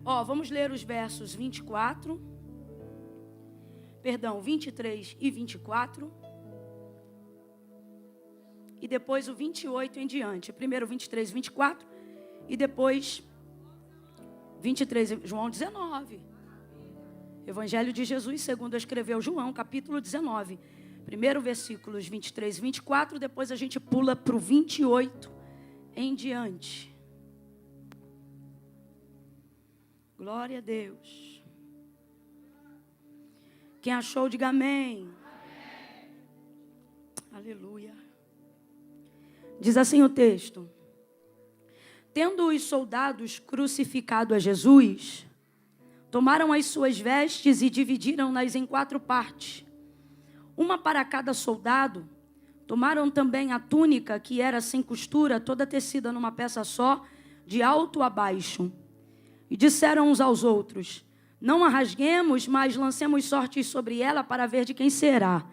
Vamos ler os versos 23 e 24. E depois o 28 em diante. Primeiro 23 e 24. E depois 23, João 19. Evangelho de Jesus, segundo escreveu João, capítulo 19. Primeiro versículos 23 e 24. Depois a gente pula para o 28 em diante. Glória a Deus. Quem achou, diga amém. Amém. Aleluia. Diz assim o texto: tendo os soldados crucificado a Jesus, tomaram as suas vestes e dividiram-nas em 4 partes, uma para cada soldado. Tomaram também a túnica, que era sem costura, toda tecida numa peça só, de alto a baixo. E disseram uns aos outros: não a rasguemos, mas lancemos sortes sobre ela para ver de quem será.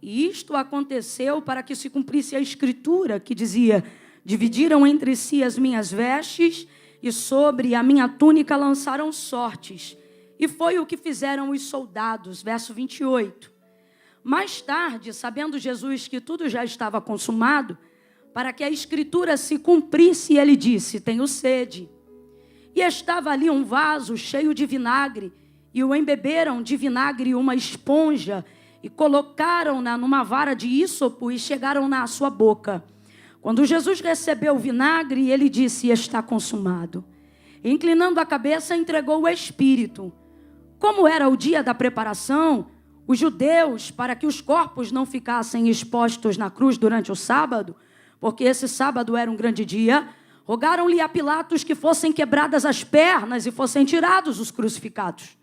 E isto aconteceu para que se cumprisse a escritura que dizia: dividiram entre si as minhas vestes e sobre a minha túnica lançaram sortes. E foi o que fizeram os soldados. Verso 28. Mais tarde, sabendo Jesus que tudo já estava consumado, para que a escritura se cumprisse, ele disse: tenho sede. E estava ali um vaso cheio de vinagre, e o embeberam de vinagre uma esponja, e colocaram-na numa vara de ísopo e chegaram-na à sua boca. Quando Jesus recebeu o vinagre, ele disse: está consumado. E, inclinando a cabeça, entregou o Espírito. Como era o dia da preparação, os judeus, para que os corpos não ficassem expostos na cruz durante o sábado, porque esse sábado era um grande dia, rogaram-lhe a Pilatos que fossem quebradas as pernas e fossem tirados os crucificados.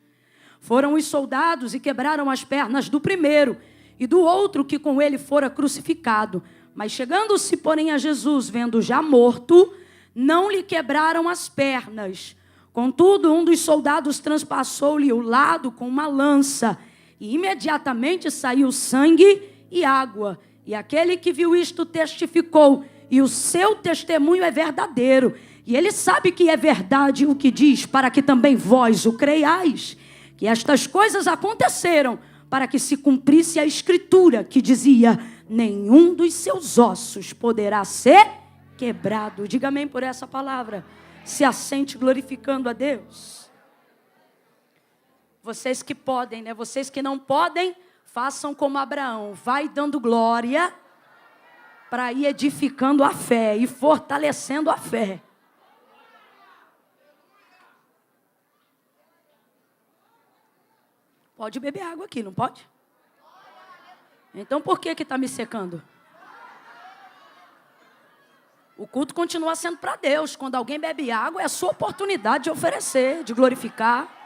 Foram os soldados e quebraram as pernas do primeiro e do outro que com ele fora crucificado. Mas chegando-se, porém, a Jesus, vendo já morto, não lhe quebraram as pernas. Contudo, um dos soldados transpassou-lhe o lado com uma lança, e imediatamente saiu sangue e água. E aquele que viu isto testificou, e o seu testemunho é verdadeiro. E ele sabe que é verdade o que diz, para que também vós o creiais. Que estas coisas aconteceram, para que se cumprisse a escritura, que dizia: nenhum dos seus ossos poderá ser quebrado. Diga amém por essa palavra. Se assente glorificando a Deus. Vocês que podem, né? Vocês que não podem, façam como Abraão. Vai dando glória para ir edificando a fé e fortalecendo a fé. Pode beber água aqui, não pode? Então por que está me secando? O culto continua sendo para Deus. Quando alguém bebe água, é a sua oportunidade de oferecer, de glorificar.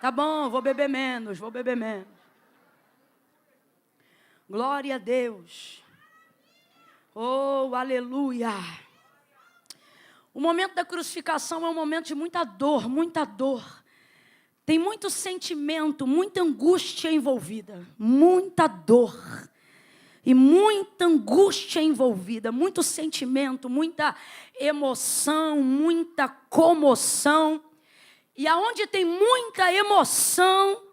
Tá bom, vou beber menos. Glória a Deus. Oh, aleluia. O momento da crucificação é um momento de muita dor, muita dor. Tem muito sentimento, muita angústia envolvida. Muita dor. E muita angústia envolvida. Muito sentimento, muita emoção, muita comoção. E aonde tem muita emoção,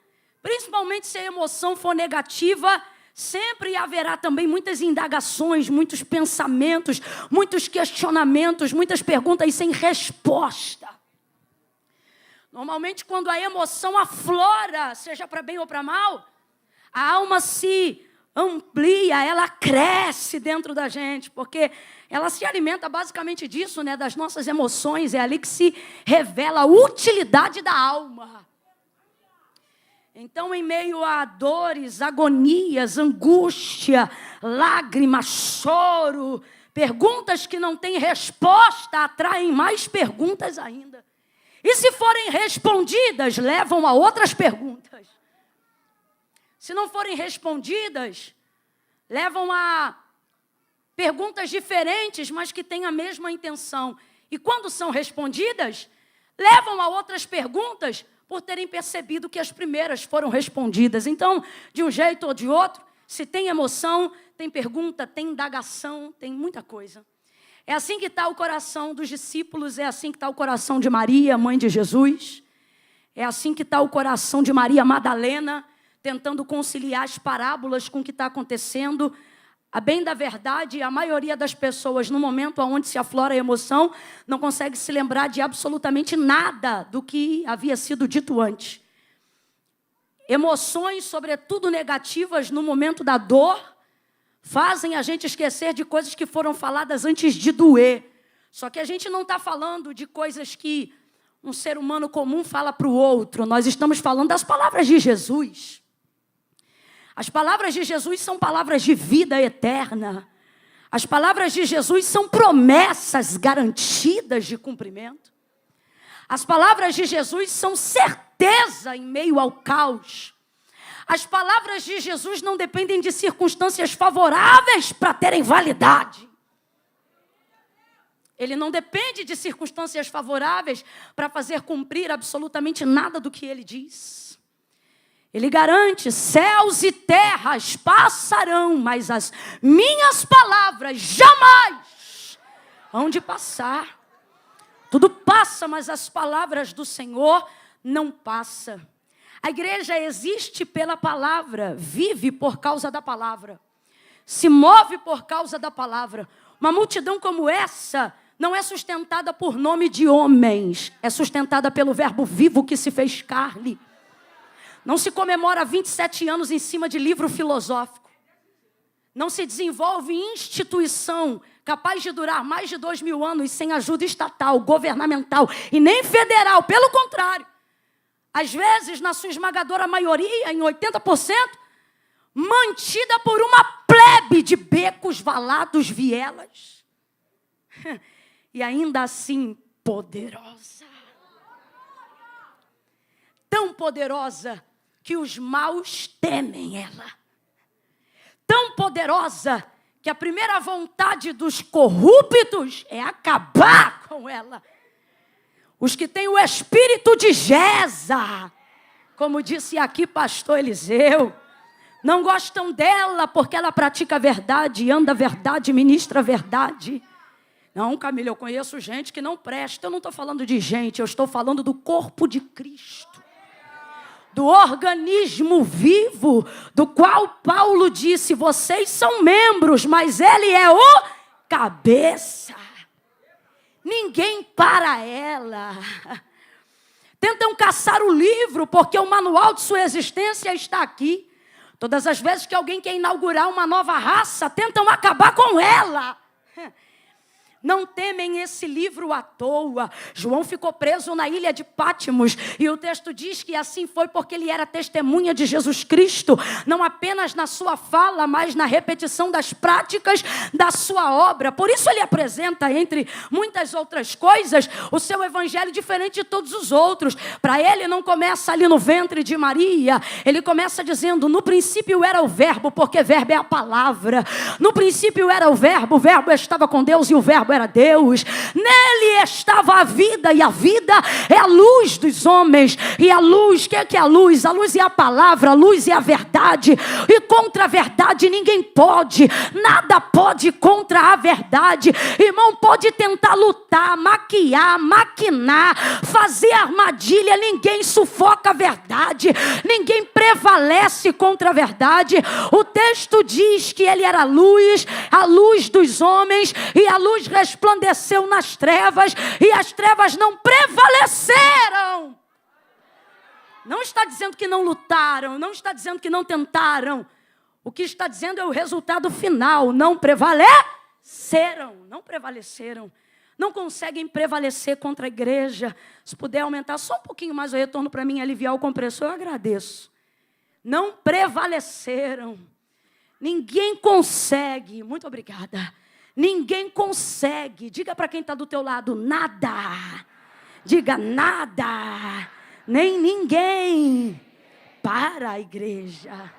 principalmente se a emoção for negativa, sempre haverá também muitas indagações, muitos pensamentos, muitos questionamentos, muitas perguntas sem resposta. Normalmente, quando a emoção aflora, seja para bem ou para mal, a alma se amplia, ela cresce dentro da gente, porque ela se alimenta basicamente disso, né, das nossas emoções. É ali que se revela a utilidade da alma. Então, em meio a dores, agonias, angústia, lágrimas, choro, perguntas que não têm resposta atraem mais perguntas ainda. E se forem respondidas, levam a outras perguntas. Se não forem respondidas, levam a perguntas diferentes, mas que têm a mesma intenção. E quando são respondidas, levam a outras perguntas, por terem percebido que as primeiras foram respondidas. Então, de um jeito ou de outro, se tem emoção, tem pergunta, tem indagação, tem muita coisa. É assim que está o coração dos discípulos, é assim que está o coração de Maria, mãe de Jesus. É assim que está o coração de Maria Madalena, tentando conciliar as parábolas com o que está acontecendo. A bem da verdade, a maioria das pessoas, no momento onde se aflora a emoção, não consegue se lembrar de absolutamente nada do que havia sido dito antes. Emoções, sobretudo negativas, no momento da dor, fazem a gente esquecer de coisas que foram faladas antes de doer. Só que a gente não está falando de coisas que um ser humano comum fala para o outro. Nós estamos falando das palavras de Jesus. As palavras de Jesus são palavras de vida eterna. As palavras de Jesus são promessas garantidas de cumprimento. As palavras de Jesus são certeza em meio ao caos. As palavras de Jesus não dependem de circunstâncias favoráveis para terem validade. Ele não depende de circunstâncias favoráveis para fazer cumprir absolutamente nada do que ele diz. Ele garante: céus e terras passarão, mas as minhas palavras jamais hão de passar. Tudo passa, mas as palavras do Senhor não passam. A igreja existe pela palavra, vive por causa da palavra, se move por causa da palavra. Uma multidão como essa não é sustentada por nome de homens, é sustentada pelo verbo vivo que se fez carne. Não se comemora 27 anos em cima de livro filosófico. Não se desenvolve instituição capaz de durar mais de 2000 anos sem ajuda estatal, governamental e nem federal. Pelo contrário, às vezes, na sua esmagadora maioria, em 80%, mantida por uma plebe de becos, valados, vielas. E ainda assim, poderosa. Tão poderosa que os maus temem ela. Tão poderosa que a primeira vontade dos corruptos é acabar com ela. Os que têm o espírito de Jeza, como disse aqui pastor Eliseu, não gostam dela porque ela pratica a verdade, anda a verdade, ministra a verdade. Não, Camila, eu conheço gente que não presta. Eu não estou falando de gente, eu estou falando do corpo de Cristo. Do organismo vivo, do qual Paulo disse: vocês são membros, mas ele é o cabeça. Ninguém para ela. Tentam caçar o livro, porque o manual de sua existência está aqui. Todas as vezes que alguém quer inaugurar uma nova raça, tentam acabar com ela. Não temem esse livro à toa. João ficou preso na ilha de Pátimos. E o texto diz que assim foi porque ele era testemunha de Jesus Cristo. Não apenas na sua fala, mas na repetição das práticas da sua obra. Por isso ele apresenta, entre muitas outras coisas, o seu evangelho diferente de todos os outros. Para ele não começa ali no ventre de Maria. Ele começa dizendo: no princípio era o verbo, porque verbo é a palavra. No princípio era o verbo estava com Deus e o verbo era Deus. Nele estava a vida, e a vida é a luz dos homens. E a luz, o que é a luz? A luz é a palavra, a luz é a verdade. E contra a verdade ninguém pode, nada pode contra a verdade. Irmão, pode tentar lutar, maquiar, maquinar, fazer armadilha, ninguém sufoca a verdade, ninguém prevalece contra a verdade. O texto diz que ele era a luz dos homens, e a luz resplandeceu nas trevas, e as trevas não prevaleceram. Não está dizendo que não lutaram, não está dizendo que não tentaram. O que está dizendo é o resultado final: não prevaleceram, não prevaleceram. Não conseguem prevalecer contra a igreja. Se puder aumentar só um pouquinho mais o retorno para mim, aliviar o compressor, eu agradeço. Não prevaleceram. Ninguém consegue. Muito obrigada. Ninguém consegue. Diga para quem está do teu lado: nada. Diga: nada. Nem ninguém para a igreja.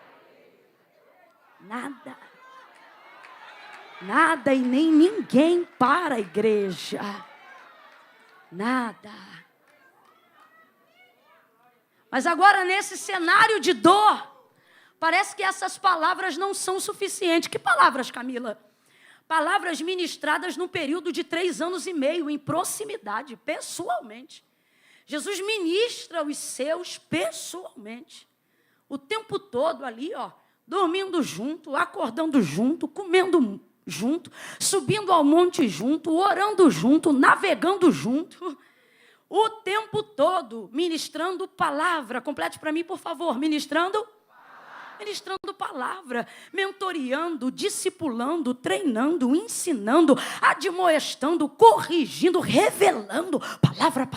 Nada. Nada e nem ninguém para a igreja. Nada. Mas agora, nesse cenário de dor, parece que essas palavras não são suficientes. Que palavras, Camila? Palavras ministradas num período de 3 anos e meio, em proximidade, pessoalmente. Jesus ministra os seus pessoalmente. O tempo todo ali, dormindo junto, acordando junto, comendo junto, subindo ao monte junto, orando junto, navegando junto. O tempo todo ministrando palavra. Complete para mim, por favor. Ministrando palavra, mentoreando, discipulando, treinando, ensinando, admoestando, corrigindo, revelando. Palavra.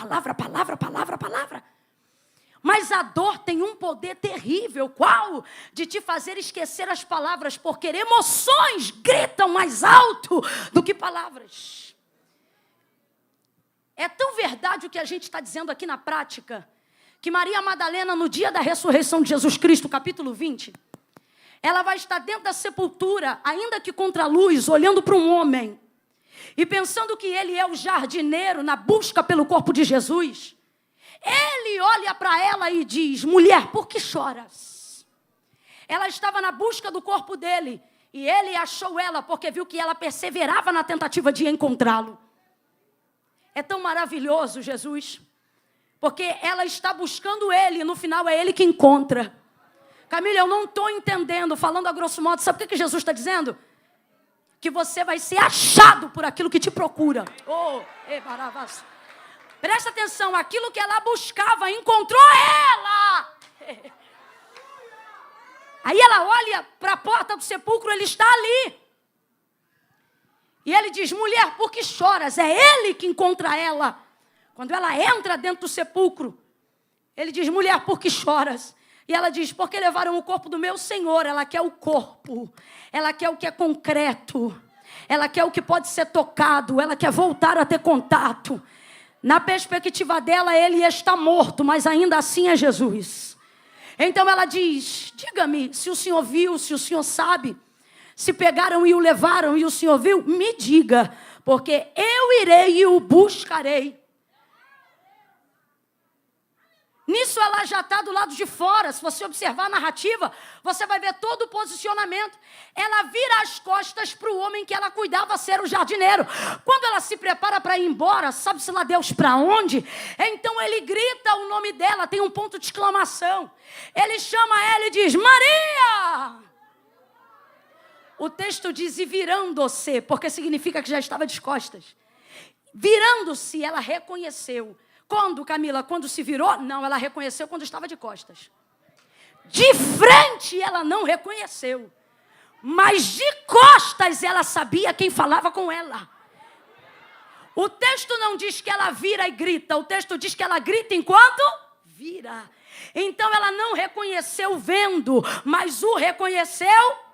Mas a dor tem um poder terrível. Qual? De te fazer esquecer as palavras, porque emoções gritam mais alto do que palavras. É tão verdade o que a gente está dizendo aqui na prática, que Maria Madalena, no dia da ressurreição de Jesus Cristo, capítulo 20, ela vai estar dentro da sepultura, ainda que contra a luz, olhando para um homem, e pensando que ele é o jardineiro na busca pelo corpo de Jesus. Ele olha para ela e diz: mulher, por que choras? Ela estava na busca do corpo dele, e ele achou ela porque viu que ela perseverava na tentativa de encontrá-lo. É tão maravilhoso, Jesus, porque ela está buscando ele, e no final é ele que encontra. Camila, eu não estou entendendo, falando a grosso modo, sabe o que Jesus está dizendo? Que você vai ser achado por aquilo que te procura. Presta atenção, aquilo que ela buscava, encontrou ela. Aí ela olha para a porta do sepulcro, ele está ali. E ele diz: mulher, por que choras? É ele que encontra ela. Quando ela entra dentro do sepulcro, ele diz: mulher, por que choras? E ela diz: porque levaram o corpo do meu Senhor. Ela quer o corpo, ela quer o que é concreto, ela quer o que pode ser tocado, ela quer voltar a ter contato. Na perspectiva dela, ele está morto, mas ainda assim é Jesus. Então ela diz: diga-me, se o Senhor viu, se o Senhor sabe, se pegaram e o levaram e o Senhor viu, me diga, porque eu irei e o buscarei. Nisso ela já está do lado de fora. Se você observar a narrativa, você vai ver todo o posicionamento. Ela vira as costas para o homem que ela cuidava ser o jardineiro. Quando ela se prepara para ir embora, sabe-se lá Deus para onde? Então ele grita o nome dela, tem um ponto de exclamação. Ele chama ela e diz: Maria! O texto diz: e virando-se, porque significa que já estava de costas. Virando-se, ela reconheceu. Quando, Camila? Quando se virou? Não, ela reconheceu quando estava de costas. De frente ela não reconheceu. Mas de costas ela sabia quem falava com ela. O texto não diz que ela vira e grita. O texto diz que ela grita enquanto vira. Então ela não reconheceu vendo, mas o reconheceu.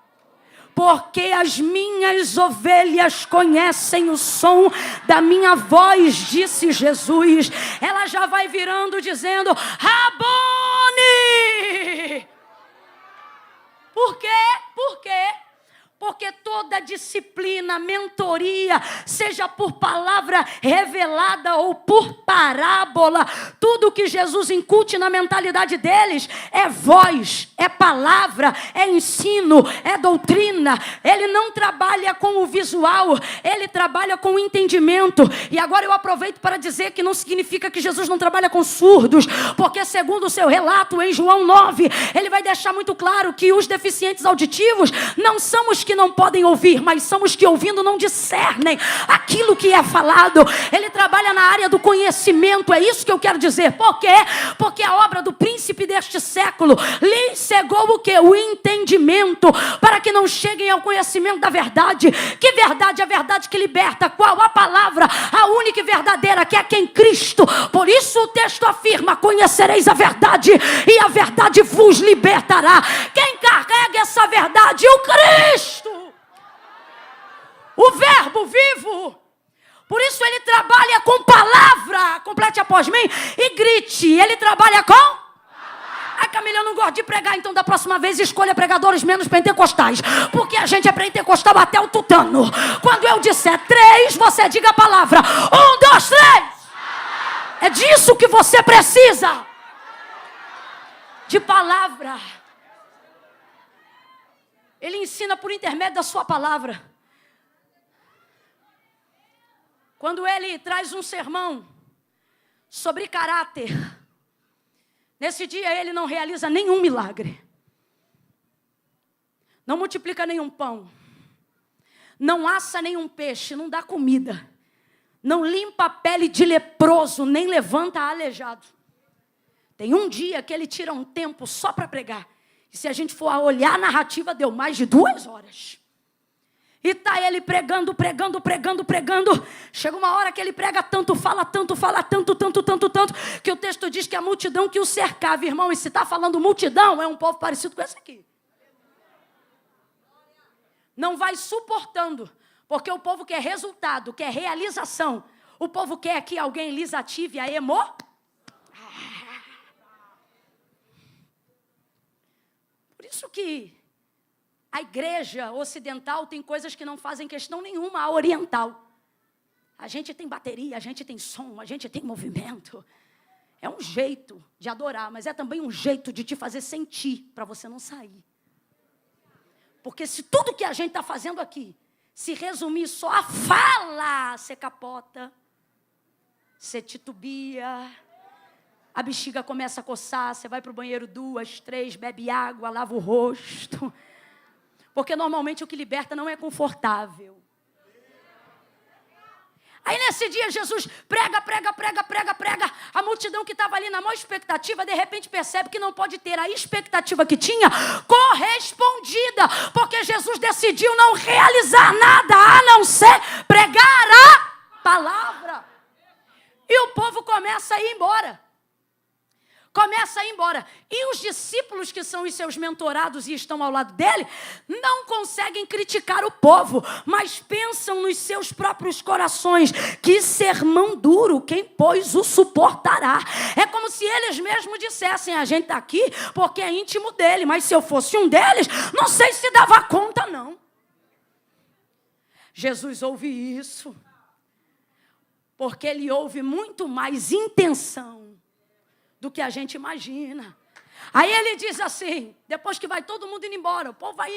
Porque as minhas ovelhas conhecem o som da minha voz, disse Jesus. Ela já vai virando dizendo: Rabone! Por quê? Por quê? Porque toda disciplina, mentoria, seja por palavra revelada ou por parábola, tudo que Jesus incute na mentalidade deles é voz, é palavra, é ensino, é doutrina. Ele não trabalha com o visual, ele trabalha com o entendimento. E agora eu aproveito para dizer que não significa que Jesus não trabalha com surdos, porque segundo o seu relato em João 9, ele vai deixar muito claro que os deficientes auditivos não são os que não podem ouvir, mas são os que ouvindo não discernem aquilo que é falado. Ele trabalha na área do conhecimento, é isso que eu quero dizer. Por quê? Porque a obra do príncipe deste século lhe cegou o quê? O entendimento, para que não cheguem ao conhecimento da verdade. Que verdade? A verdade que liberta. Qual? A palavra, a única e verdadeira, que é quem? Cristo. Por isso o texto afirma: conhecereis a verdade e a verdade vos libertará. Quem carrega essa verdade? O Cristo, o verbo vivo. Por isso ele trabalha com palavra. Complete após mim e grite. Ele trabalha com palavra. Ai, Camila, eu não gosto de pregar. Então da próxima vez escolha pregadores menos pentecostais, porque a gente é pentecostal até o tutano. Quando eu disser 3, você diga a palavra. 1, 2, 3. É disso que você precisa. de palavra. Ele ensina por intermédio da sua palavra. Quando ele traz um sermão sobre caráter, nesse dia ele não realiza nenhum milagre. Não multiplica nenhum pão. Não assa nenhum peixe, não dá comida. Não limpa a pele de leproso, nem levanta aleijado. Tem um dia que ele tira um tempo só para pregar. E se a gente for olhar a narrativa, deu mais de 2 horas. E está ele pregando. Chega uma hora que ele prega tanto, fala tanto, que o texto diz que a multidão que o cercava, irmão, e se está falando multidão, é um povo parecido com esse aqui. Não vai suportando, porque o povo quer resultado, quer realização. O povo quer que alguém lhes ative a Por isso que a igreja ocidental tem coisas que não fazem questão nenhuma a oriental. A gente tem bateria, a gente tem som, a gente tem movimento. É um jeito de adorar, mas é também um jeito de te fazer sentir, para você não sair. Porque se tudo que a gente está fazendo aqui se resumir só a fala, você capota, você titubia, a bexiga começa a coçar, você vai para o banheiro 2, 3, bebe água, lava o rosto. Porque normalmente o que liberta não é confortável. Aí nesse dia Jesus prega. A multidão que estava ali na maior expectativa, de repente percebe que não pode ter a expectativa que tinha correspondida. Porque Jesus decidiu não realizar nada a não ser pregar a palavra. E o povo começa a ir embora. E os discípulos que são os seus mentorados e estão ao lado dele, não conseguem criticar o povo, mas pensam nos seus próprios corações. Que sermão duro, quem pois o suportará? É como se eles mesmos dissessem, a gente está aqui porque é íntimo dele, mas se eu fosse um deles, não sei se dava conta não. Jesus ouve isso, porque ele ouve muito mais intenção do que a gente imagina. Aí ele diz assim, depois que vai todo mundo indo embora, o povo vai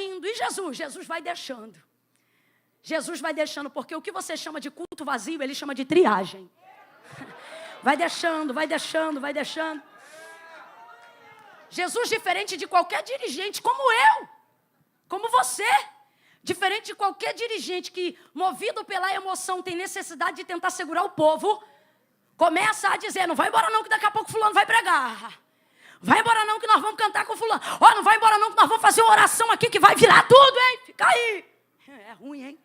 indo, e Jesus vai deixando. Jesus vai deixando, porque o que você chama de culto vazio, ele chama de triagem. Vai deixando. Jesus, diferente de qualquer dirigente, como eu, como você, diferente de qualquer dirigente que, movido pela emoção, tem necessidade de tentar segurar o povo, começa a dizer, não vai embora não, que daqui a pouco fulano vai pregar. Vai embora não, que nós vamos cantar com fulano. Não vai embora não, que nós vamos fazer uma oração aqui que vai virar tudo, hein? Fica aí. É ruim, hein?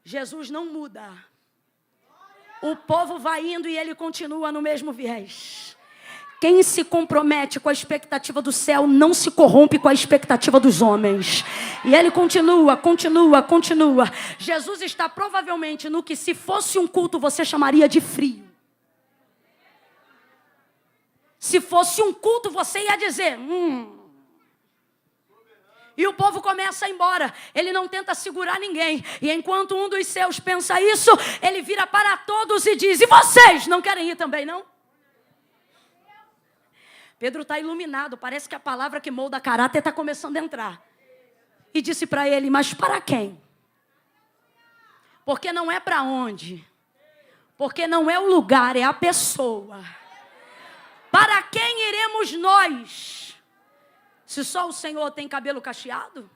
Jesus não muda. O povo vai indo e ele continua no mesmo viés. Quem se compromete com a expectativa do céu não se corrompe com a expectativa dos homens. E ele continua. Jesus está provavelmente no que, se fosse um culto, você chamaria de frio. Se fosse um culto, você ia dizer, E o povo começa a ir embora. Ele não tenta segurar ninguém. E enquanto um dos seus pensa isso, ele vira para todos e diz, e vocês não querem ir também, não? Pedro está iluminado. Parece que a palavra que molda caráter está começando a entrar. E disse para ele, mas para quem? Porque não é para onde. Porque não é o lugar, é a pessoa. Para quem iremos nós? Se só o Senhor tem cabelo cacheado?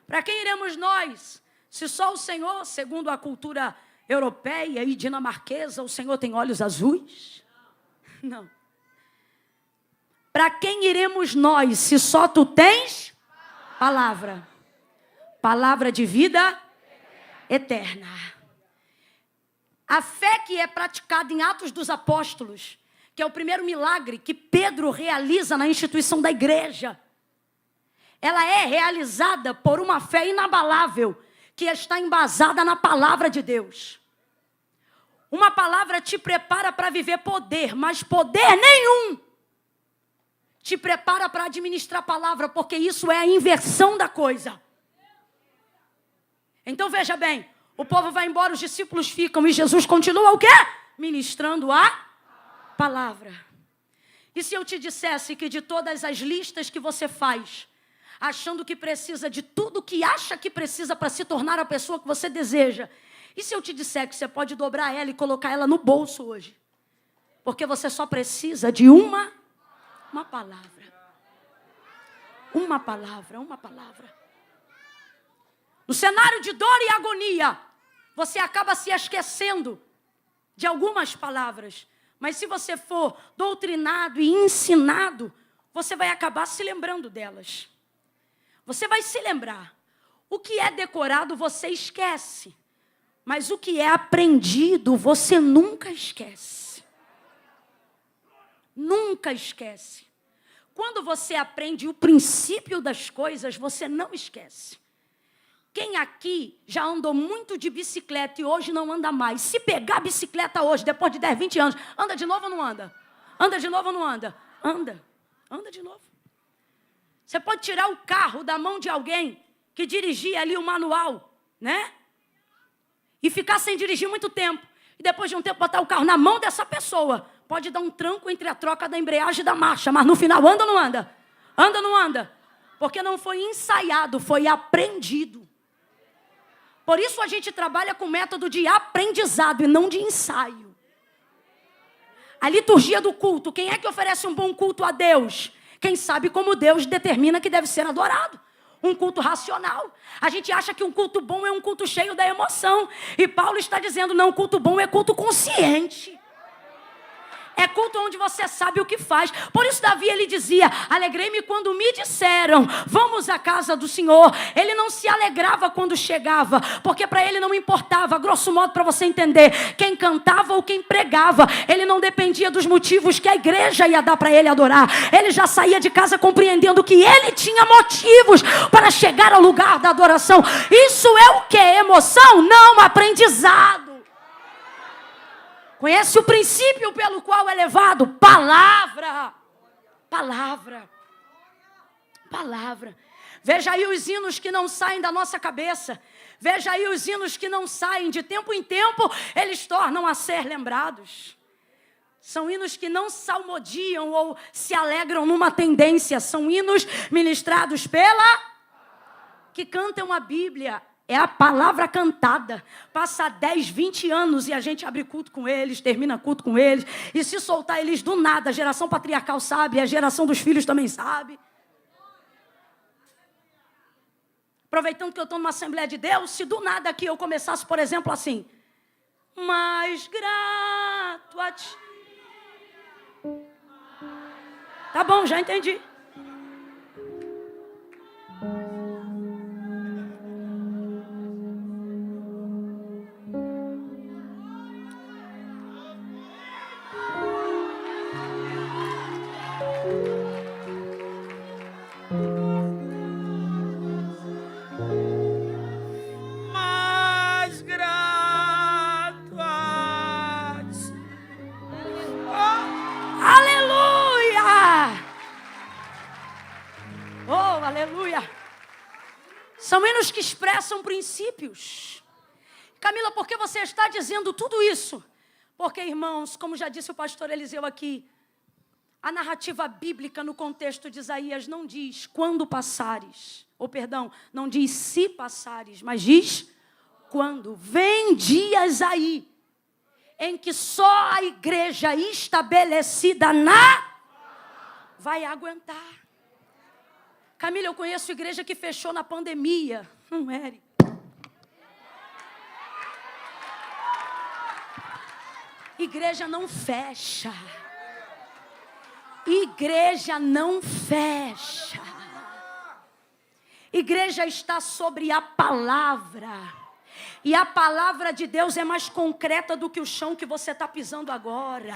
Para quem iremos nós? Se só o Senhor, segundo a cultura europeia e dinamarquesa, o Senhor tem olhos azuis? Não. Para quem iremos nós, se só tu tens palavra? Palavra de vida eterna. A fé que é praticada em Atos dos Apóstolos, que é o primeiro milagre que Pedro realiza na instituição da igreja. Ela é realizada por uma fé inabalável, que está embasada na palavra de Deus. Uma palavra te prepara para viver poder, mas poder nenhum te prepara para administrar a palavra, porque isso é a inversão da coisa. Então veja bem, o povo vai embora, os discípulos ficam, e Jesus continua o quê? Ministrando a palavra. E se eu te dissesse que de todas as listas que você faz, achando que precisa de tudo que acha que precisa para se tornar a pessoa que você deseja, e se eu te disser que você pode dobrar ela e colocar ela no bolso hoje? Porque você só precisa de uma palavra. Uma palavra, uma palavra. No cenário de dor e agonia, você acaba se esquecendo de algumas palavras. Mas se você for doutrinado e ensinado, você vai acabar se lembrando delas. Você vai se lembrar. O que é decorado, você esquece. Mas o que é aprendido, você nunca esquece. Nunca esquece. Quando você aprende o princípio das coisas, você não esquece. Quem aqui já andou muito de bicicleta e hoje não anda mais? Se pegar a bicicleta hoje, depois de 10, 20 anos, anda de novo ou não anda? Anda de novo ou não anda? Anda. Anda de novo. Você pode tirar o carro da mão de alguém que dirigia ali o manual, né? E ficar sem dirigir muito tempo. E depois de um tempo botar o carro na mão dessa pessoa. Pode dar um tranco entre a troca da embreagem e da marcha. Mas no final, anda ou não anda? Anda ou não anda? Porque não foi ensaiado, foi aprendido. Por isso a gente trabalha com método de aprendizado e não de ensaio. A liturgia do culto. Quem é que oferece um bom culto a Deus? Quem sabe como Deus determina que deve ser adorado. Um culto racional. A gente acha que um culto bom é um culto cheio da emoção. E Paulo está dizendo, não, culto bom é culto consciente. É culto onde você sabe o que faz. Por isso Davi, ele dizia, alegrei-me quando me disseram, vamos à casa do Senhor. Ele não se alegrava quando chegava, porque para ele não importava, grosso modo para você entender, quem cantava ou quem pregava. Ele não dependia dos motivos que a igreja ia dar para ele adorar. Ele já saía de casa compreendendo que ele tinha motivos para chegar ao lugar da adoração. Isso é o quê? Emoção? Não, aprendizado. Conhece o princípio pelo qual é levado? Palavra. Palavra. Palavra. Veja aí os hinos que não saem da nossa cabeça. Veja aí os hinos que não saem. De tempo em tempo, eles tornam a ser lembrados. São hinos que não salmodiam ou se alegram numa tendência. São hinos ministrados que cantam a Bíblia. É a palavra cantada. Passa 10, 20 anos e a gente abre culto com eles, termina culto com eles. E se soltar eles do nada, a geração patriarcal sabe, a geração dos filhos também sabe. Aproveitando que eu estou numa Assembleia de Deus, se do nada aqui eu começasse, por exemplo, assim. Mais grato a ti. Tá bom, já entendi. São hinos que expressam princípios. Camila, por que você está dizendo tudo isso? Porque, irmãos, como já disse o pastor Eliseu aqui, a narrativa bíblica no contexto de Isaías não diz quando passares, ou perdão, não diz se passares, mas diz quando. Vem dias aí, em que só a igreja estabelecida vai aguentar. Camila, eu conheço igreja que fechou na pandemia. Eric. Igreja não fecha. Igreja não fecha. Igreja está sobre a palavra. E a palavra de Deus é mais concreta do que o chão que você está pisando agora.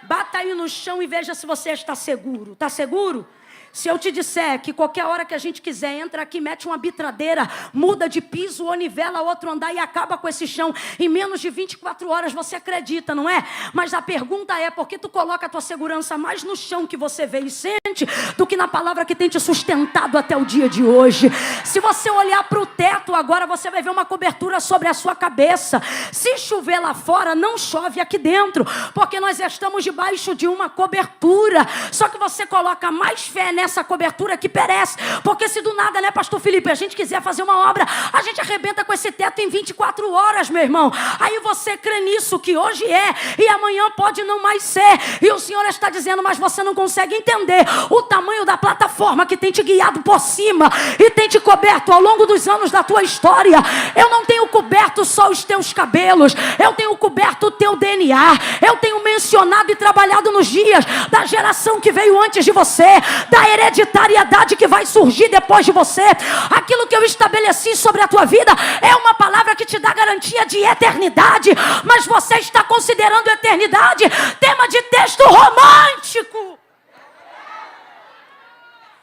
Bata aí no chão e veja se você está seguro. Está seguro? Se eu te disser que qualquer hora que a gente quiser, entra aqui, mete uma bitradeira, muda de piso ou nivela outro andar e acaba com esse chão em menos de 24 horas, você acredita, não é? Mas a pergunta é, por que tu coloca a tua segurança mais no chão que você vê e sente do que na palavra que tem te sustentado até o dia de hoje? Se você olhar para o teto agora, você vai ver uma cobertura sobre a sua cabeça. Se chover lá fora, não chove aqui dentro, porque nós estamos debaixo de uma cobertura. Só que você coloca mais fé nessa cobertura que perece, porque se do nada, né, pastor Felipe, a gente quiser fazer uma obra, a gente arrebenta com esse teto em 24 horas, meu irmão. Aí você crê nisso, que hoje é, e amanhã pode não mais ser, e o Senhor está dizendo, mas você não consegue entender o tamanho da plataforma que tem te guiado por cima, e tem te coberto ao longo dos anos da tua história. Eu não tenho coberto só os teus cabelos, eu tenho coberto o teu DNA, eu tenho mencionado e trabalhado nos dias da geração que veio antes de você, da hereditariedade que vai surgir depois de você. Aquilo que eu estabeleci sobre a tua vida é uma palavra que te dá garantia de eternidade, mas você está considerando eternidade tema de texto romântico.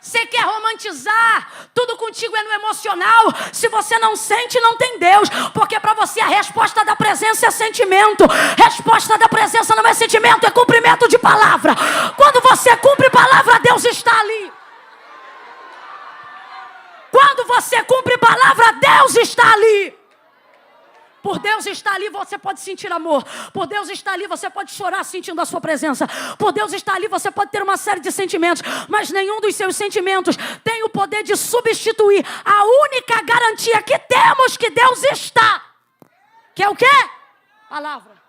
Você quer romantizar, tudo contigo é no emocional. Se você não sente, não tem Deus, porque para você a resposta da presença é sentimento. Resposta da presença não é sentimento, é cumprimento de palavra. Quando você cumpre palavra, Deus está ali. Quando você cumpre palavra, Deus está ali. Por Deus estar ali, você pode sentir amor. Por Deus estar ali, você pode chorar sentindo a sua presença. Por Deus estar ali, você pode ter uma série de sentimentos, mas nenhum dos seus sentimentos tem o poder de substituir a única garantia que temos que Deus está. Que é o quê? Palavra.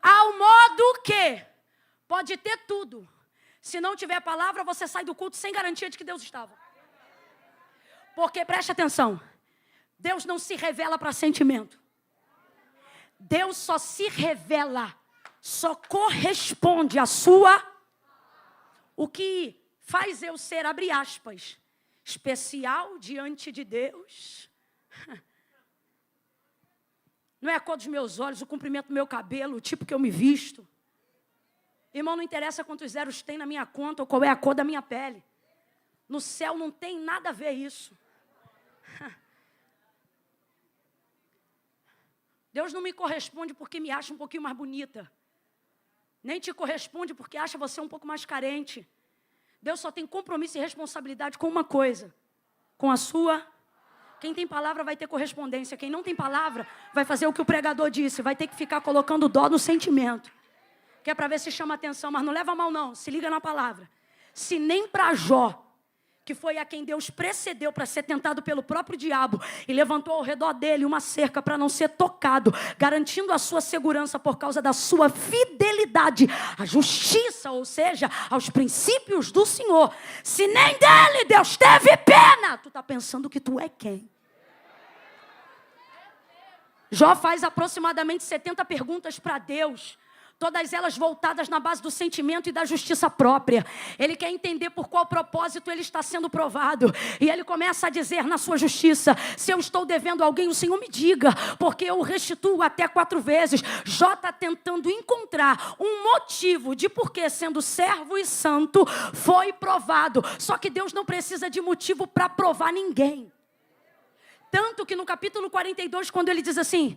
Ao modo que pode ter tudo. Se não tiver palavra, você sai do culto sem garantia de que Deus estava. Porque, preste atenção, Deus não se revela para sentimento. Deus só se revela, só corresponde à sua. O que faz eu ser, abre aspas, especial diante de Deus. Não é a cor dos meus olhos, o comprimento do meu cabelo, o tipo que eu me visto. Irmão, não interessa quantos zeros tem na minha conta ou qual é a cor da minha pele. No céu não tem nada a ver isso. Deus não me corresponde porque me acha um pouquinho mais bonita. Nem te corresponde porque acha você um pouco mais carente. Deus só tem compromisso e responsabilidade com uma coisa. Com a sua. Quem tem palavra vai ter correspondência. Quem não tem palavra vai fazer o que o pregador disse. Vai ter que ficar colocando dó no sentimento. Que é para ver se chama atenção. Mas não leva mal não. Se liga na palavra. Se nem para Jó, que foi a quem Deus precedeu para ser tentado pelo próprio diabo e levantou ao redor dele uma cerca para não ser tocado, garantindo a sua segurança por causa da sua fidelidade à justiça, ou seja, aos princípios do Senhor. Se nem dele Deus teve pena, tu está pensando que tu é quem? Jó faz aproximadamente 70 perguntas para Deus. Todas elas voltadas na base do sentimento e da justiça própria. Ele quer entender por qual propósito ele está sendo provado. E ele começa a dizer na sua justiça: se eu estou devendo a alguém, o Senhor me diga, porque eu restituo até 4 vezes. Jó está tentando encontrar um motivo de por que, sendo servo e santo, foi provado. Só que Deus não precisa de motivo para provar ninguém. Tanto que no capítulo 42, quando ele diz assim: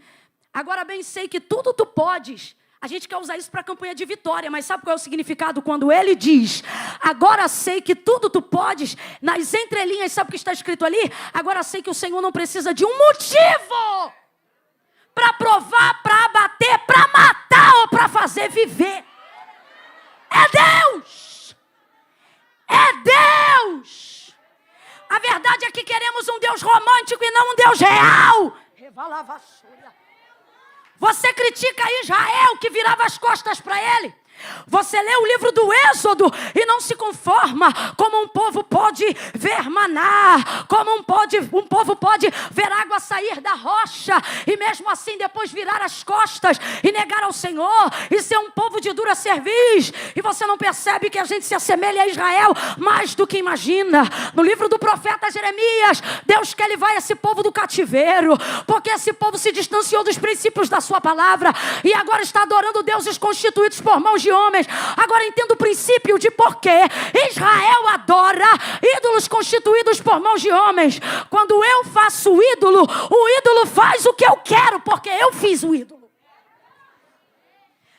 agora bem sei que tudo tu podes. A gente quer usar isso para a campanha de vitória, mas sabe qual é o significado quando ele diz: agora sei que tudo tu podes? Nas entrelinhas, sabe o que está escrito ali? Agora sei que o Senhor não precisa de um motivo para provar, para abater, para matar ou para fazer viver. É Deus! É Deus! A verdade é que queremos um Deus romântico e não um Deus real. Você critica Israel que virava as costas para ele. Você lê o livro do Êxodo e não se conforma. Como um povo pode ver maná, como um povo pode ver água sair da rocha e mesmo assim depois virar as costas e negar ao Senhor e ser um povo de dura cerviz. E você não percebe que a gente se assemelha a Israel mais do que imagina. No livro do profeta Jeremias, Deus quer levar esse povo do cativeiro, porque esse povo se distanciou dos princípios da sua palavra e agora está adorando deuses constituídos por mãos de de homens. Agora entenda o princípio de porquê Israel adora ídolos constituídos por mãos de homens. Quando eu faço o ídolo faz o que eu quero, porque eu fiz o ídolo.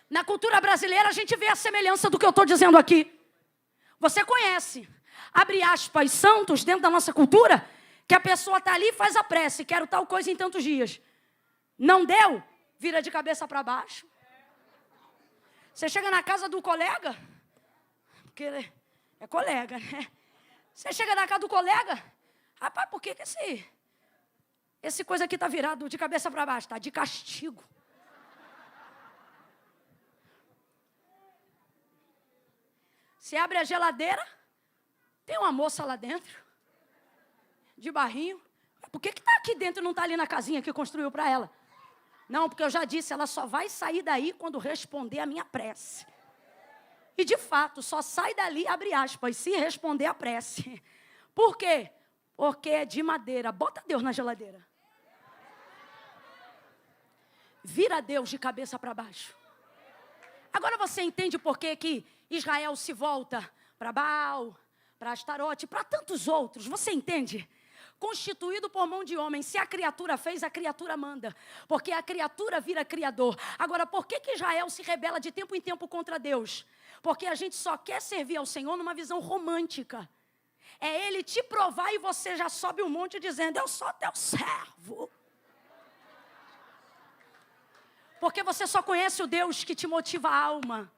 Na cultura brasileira a gente vê a semelhança do que eu estou dizendo aqui. Você conhece, abre aspas, santos dentro da nossa cultura, que a pessoa está ali e faz a prece, quero tal coisa em tantos dias. Não deu, vira de cabeça para baixo. Você chega na casa do colega, porque é colega, né? Você chega na casa do colega, rapaz, por que esse coisa aqui está virado de cabeça para baixo? Está de castigo. Você abre a geladeira, tem uma moça lá dentro, de barrinho. Por que está aqui dentro e não está ali na casinha que construiu para ela? Não, porque eu já disse, ela só vai sair daí quando responder a minha prece. E de fato, só sai dali, abre aspas, se responder a prece. Por quê? Porque é de madeira. Bota Deus na geladeira. Vira Deus de cabeça para baixo. Agora você entende por que Israel se volta para Baal, para Astarote, para tantos outros. Você entende? Constituído por mão de homem. Se a criatura fez, a criatura manda. Porque a criatura vira criador. Agora, por que Israel se rebela de tempo em tempo contra Deus? Porque a gente só quer servir ao Senhor numa visão romântica. É Ele te provar e você já sobe um monte dizendo, eu sou teu servo. Porque você só conhece o Deus que te motiva a alma.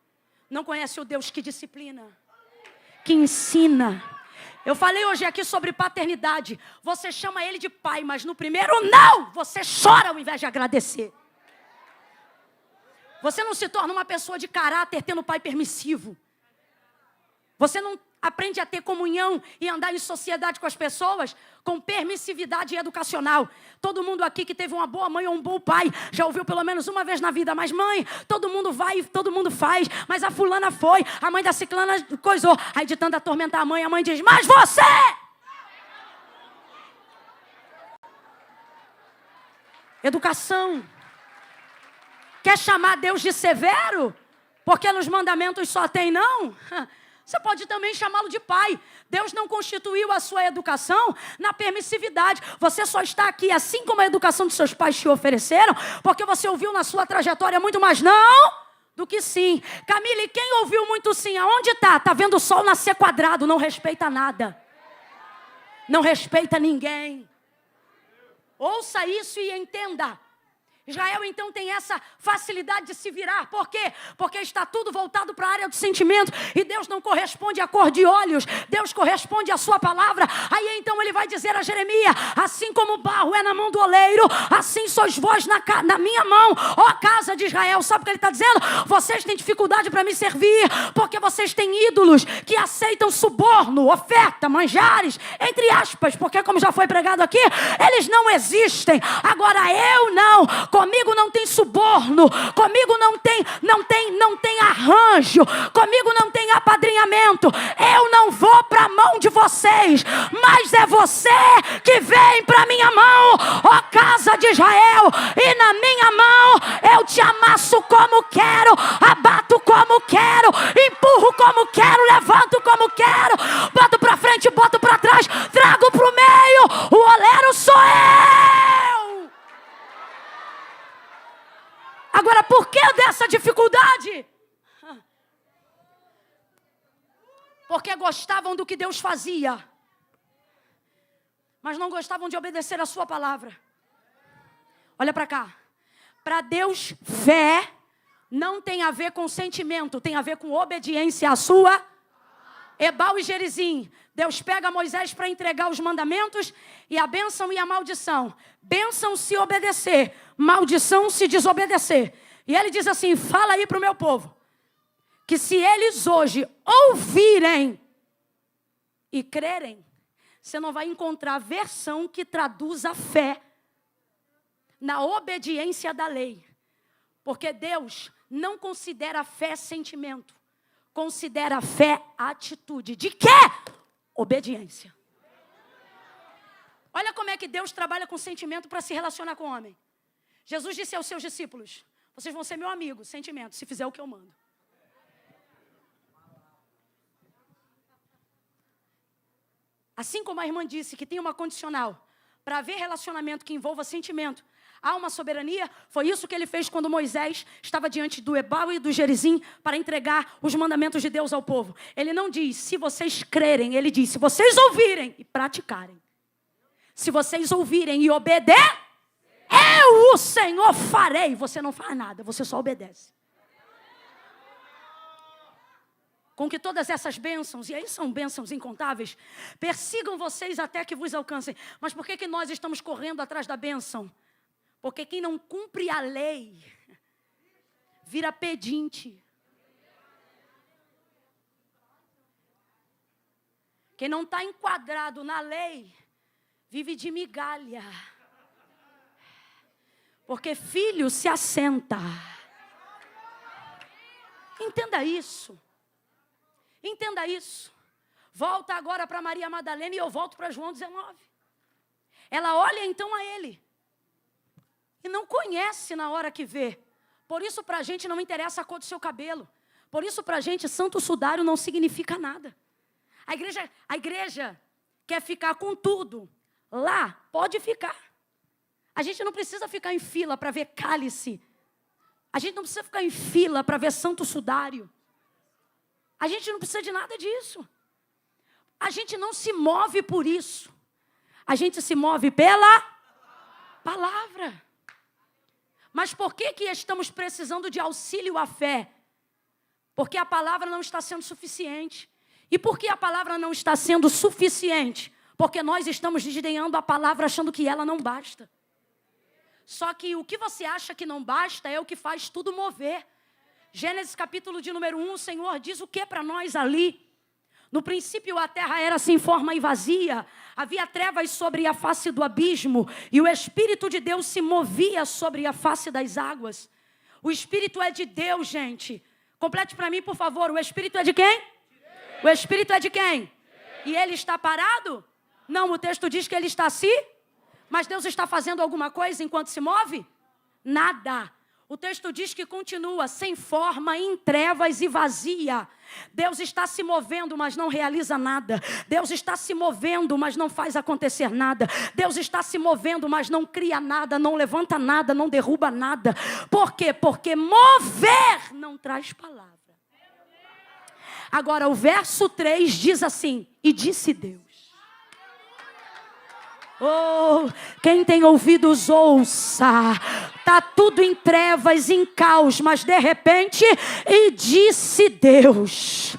Não conhece o Deus que disciplina, que ensina. Eu falei hoje aqui sobre paternidade. Você chama Ele de pai, mas no primeiro não, você chora ao invés de agradecer. Você não se torna uma pessoa de caráter tendo pai permissivo. Você não aprende a ter comunhão e andar em sociedade com as pessoas com permissividade educacional. Todo mundo aqui que teve uma boa mãe ou um bom pai já ouviu pelo menos uma vez na vida, mas mãe, todo mundo vai, todo mundo faz, mas a fulana foi, a mãe da ciclana coisou. Aí de tanto atormentar a mãe diz, mas você! Educação. Quer chamar Deus de severo? Porque nos mandamentos só tem não? Você pode também chamá-lo de pai. Deus não constituiu a sua educação na permissividade. Você só está aqui, assim como a educação de seus pais te ofereceram, porque você ouviu na sua trajetória muito mais não do que sim. Camille, quem ouviu muito sim? Aonde está? Está vendo o sol nascer quadrado, não respeita nada. Não respeita ninguém. Ouça isso e entenda. Israel então tem essa facilidade de se virar. Por quê? Porque está tudo voltado para a área do sentimento. E Deus não corresponde à cor de olhos. Deus corresponde à sua palavra. Aí então ele vai dizer a Jeremias, assim como o barro é na mão do oleiro, assim sois vós na minha mão, ó casa de Israel. Sabe o que ele está dizendo? Vocês têm dificuldade para me servir, porque vocês têm ídolos que aceitam suborno, oferta, manjares, entre aspas, porque como já foi pregado aqui, eles não existem. Agora eu não. Comigo não tem suborno, comigo não tem arranjo, comigo não tem apadrinhamento. Eu não vou para a mão de vocês, mas é você que vem para a minha mão, ó casa de Israel. E na minha mão eu te amasso como quero, abato como quero, empurro como quero, levanto como quero, boto para frente, boto para trás, trago para o meio. O oleiro sou eu. Agora, por que dessa dificuldade? Porque gostavam do que Deus fazia, mas não gostavam de obedecer a sua palavra. Olha para cá. Para Deus, fé não tem a ver com sentimento, tem a ver com obediência à sua. Ebal e Gerizim. Deus pega Moisés para entregar os mandamentos e a bênção e a maldição. Bênção se obedecer, maldição se desobedecer. E ele diz assim, fala aí para o meu povo, que se eles hoje ouvirem e crerem, você não vai encontrar versão que traduza fé na obediência da lei. Porque Deus não considera fé sentimento, considera fé atitude. De quê? Obediência. Olha como é que Deus trabalha com sentimento para se relacionar com o homem. Jesus disse aos seus discípulos, vocês vão ser meu amigo, sentimento, se fizer o que eu mando. Assim como a irmã disse que tem uma condicional para haver relacionamento que envolva sentimento, há uma soberania. Foi isso que ele fez quando Moisés estava diante do Ebal e do Gerizim para entregar os mandamentos de Deus ao povo. Ele não diz, se vocês crerem, ele diz, se vocês ouvirem e praticarem. Se vocês ouvirem e obedecerem, eu, o Senhor, farei. Você não faz nada, você só obedece. Com que todas essas bênçãos, e aí são bênçãos incontáveis, persigam vocês até que vos alcancem. Mas por que nós estamos correndo atrás da bênção? Porque quem não cumpre a lei, vira pedinte. Quem não está enquadrado na lei, vive de migalha. Porque filho se assenta. Entenda isso. Entenda isso. Volta agora para Maria Madalena e eu volto para João 19. Ela olha então a ele. E não conhece na hora que vê. Por isso para a gente não interessa a cor do seu cabelo. Por isso para a gente santo sudário não significa nada. A igreja quer ficar com tudo. Lá pode ficar. A gente não precisa ficar em fila para ver cálice. A gente não precisa ficar em fila para ver santo sudário. A gente não precisa de nada disso. A gente não se move por isso. A gente se move pela palavra. Mas por que estamos precisando de auxílio à fé? Porque a palavra não está sendo suficiente. E por que a palavra não está sendo suficiente? Porque nós estamos desdenhando a palavra achando que ela não basta. Só que o que você acha que não basta é o que faz tudo mover. Gênesis capítulo de número 1, o Senhor diz o que para nós ali? No princípio a terra era sem forma e vazia, havia trevas sobre a face do abismo, e o Espírito de Deus se movia sobre a face das águas. O Espírito é de Deus, gente. Complete para mim, por favor, o Espírito é de quem? O Espírito é de quem? E ele está parado? Não, o texto diz que ele está assim. Mas Deus está fazendo alguma coisa enquanto se move? Nada. O texto diz que continua sem forma, em trevas e vazia. Deus está se movendo, mas não realiza nada. Deus está se movendo, mas não faz acontecer nada. Deus está se movendo, mas não cria nada, não levanta nada, não derruba nada. Por quê? Porque mover não traz palavra. Agora, o verso 3 diz assim, e disse Deus. Oh, quem tem ouvidos ouça. Está tudo em trevas, em caos, mas de repente, e disse Deus,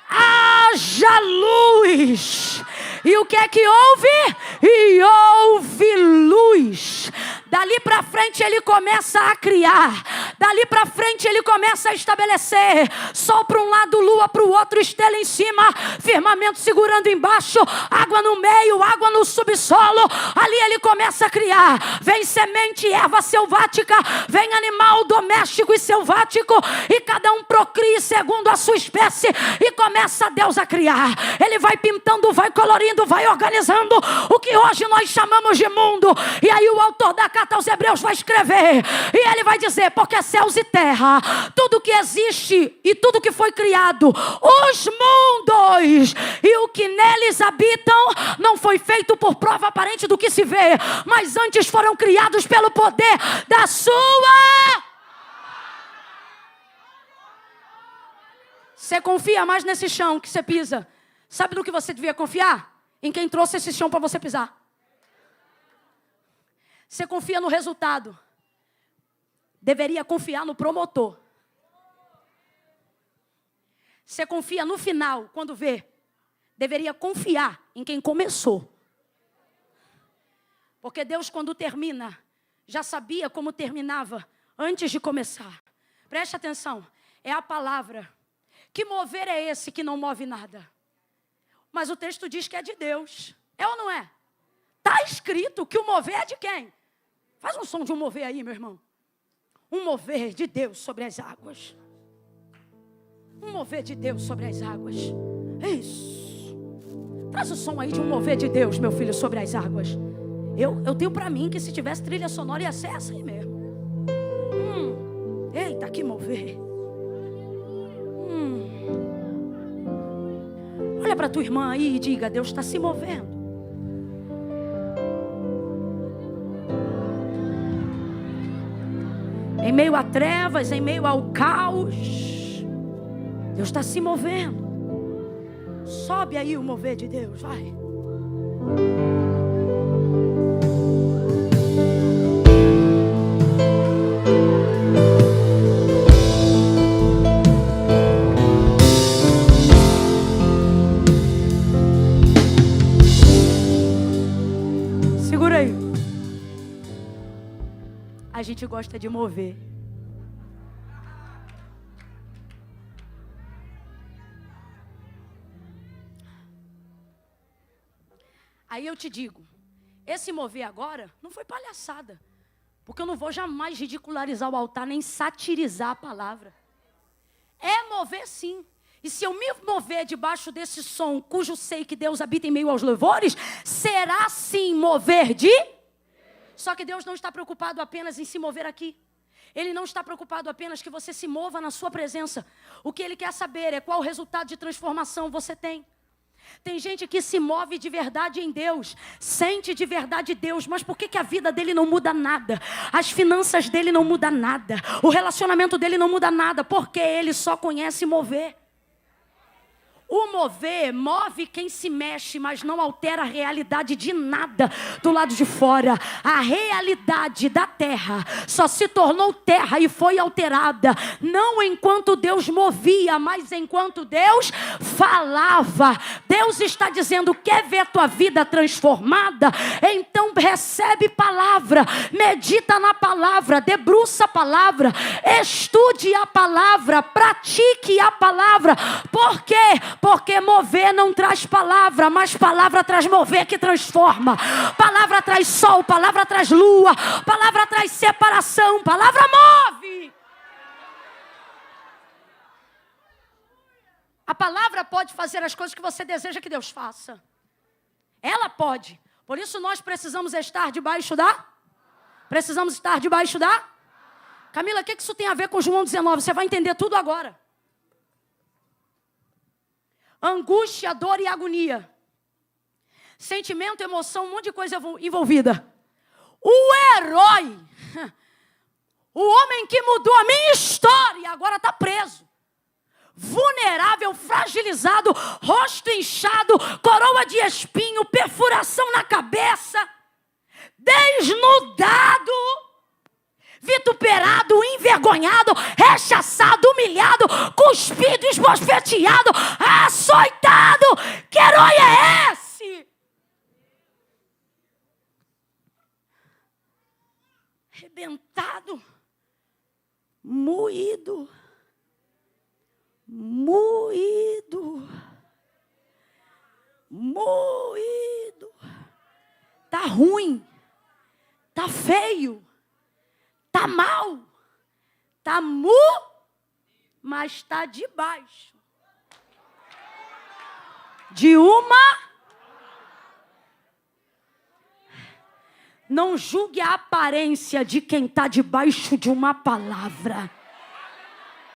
haja luz. E o que é que houve? E houve luz. Dali para frente ele começa a criar. Dali para frente ele começa a estabelecer. Sol para um lado, lua para o outro, estrela em cima, firmamento segurando embaixo, água no meio, água no subsolo. Ali ele começa a criar. Vem semente, erva selvática, vem animal doméstico e selvático, e cada um procria segundo a sua espécie, e começa Deus a criar. Ele vai pintando, vai colorindo, vai organizando o que hoje nós chamamos de mundo. E aí o autor da carta aos Hebreus vai escrever, e ele vai dizer, porque céus e terra, tudo que existe e tudo que foi criado, os mundos e o que neles habitam, não foi feito por prova aparente do que se vê, mas antes foram criados pelo poder da sua. Você confia mais nesse chão que você pisa. Sabe no que você devia confiar? Em quem trouxe esse chão para você pisar. Você confia no resultado. Deveria confiar no promotor. Você confia no final, quando vê. Deveria confiar em quem começou. Porque Deus, quando termina, já sabia como terminava antes de começar. Preste atenção. É a palavra. Que mover é esse que não move nada? Mas o texto diz que é de Deus. É ou não é? Está escrito que o mover é de quem? Faz um som de um mover aí, meu irmão. Um mover de Deus sobre as águas. Um mover de Deus sobre as águas. É isso. Traz o som aí de um mover de Deus, meu filho, sobre as águas. Eu tenho para mim que se tivesse trilha sonora ia ser essa aí mesmo. Eita, que mover. Olha para tua irmã aí e diga: Deus está se movendo. Em meio a trevas, em meio ao caos, Deus está se movendo. Sobe aí o mover de Deus, vai. Segura aí. A gente gosta de mover. Aí eu te digo, esse mover agora não foi palhaçada. Porque eu não vou jamais ridicularizar o altar, nem satirizar a palavra. É mover sim. E se eu me mover debaixo desse som, cujo sei que Deus habita em meio aos louvores, será sim mover de... Só que Deus não está preocupado apenas em se mover aqui. Ele não está preocupado apenas que você se mova na sua presença. O que Ele quer saber é qual resultado de transformação você tem. Tem gente que se move de verdade em Deus, sente de verdade Deus, mas por que a vida dele não muda nada? As finanças dele não mudam nada, o relacionamento dele não muda nada, porque ele só conhece mover. O mover move quem se mexe, mas não altera a realidade de nada do lado de fora. A realidade da terra só se tornou terra e foi alterada, não enquanto Deus movia, mas enquanto Deus falava. Deus está dizendo: quer ver tua vida transformada? Então recebe palavra, medita na palavra, debruça a palavra, estude a palavra, pratique a palavra. Por quê? Porque mover não traz palavra, mas palavra traz mover que transforma. Palavra traz sol, palavra traz lua, palavra traz separação, palavra move. A palavra pode fazer as coisas que você deseja que Deus faça. Ela pode. Por isso nós precisamos estar debaixo da... Precisamos estar debaixo da... Camila, o que isso tem a ver com João 19? Você vai entender tudo agora. Angústia, dor e agonia. Sentimento, emoção, um monte de coisa envolvida. O herói, o homem que mudou a minha história, agora está preso. Vulnerável, fragilizado, rosto inchado, coroa de espinho, perfuração na cabeça, desnudado, vituperado, envergonhado, rechaçado, humilhado, cuspido, esbofeteado, açoitado. Que herói é esse? Arrebentado, moído, tá ruim, tá feio, tá mal, tá mas está debaixo de uma... Não julgue a aparência de quem está debaixo de uma palavra.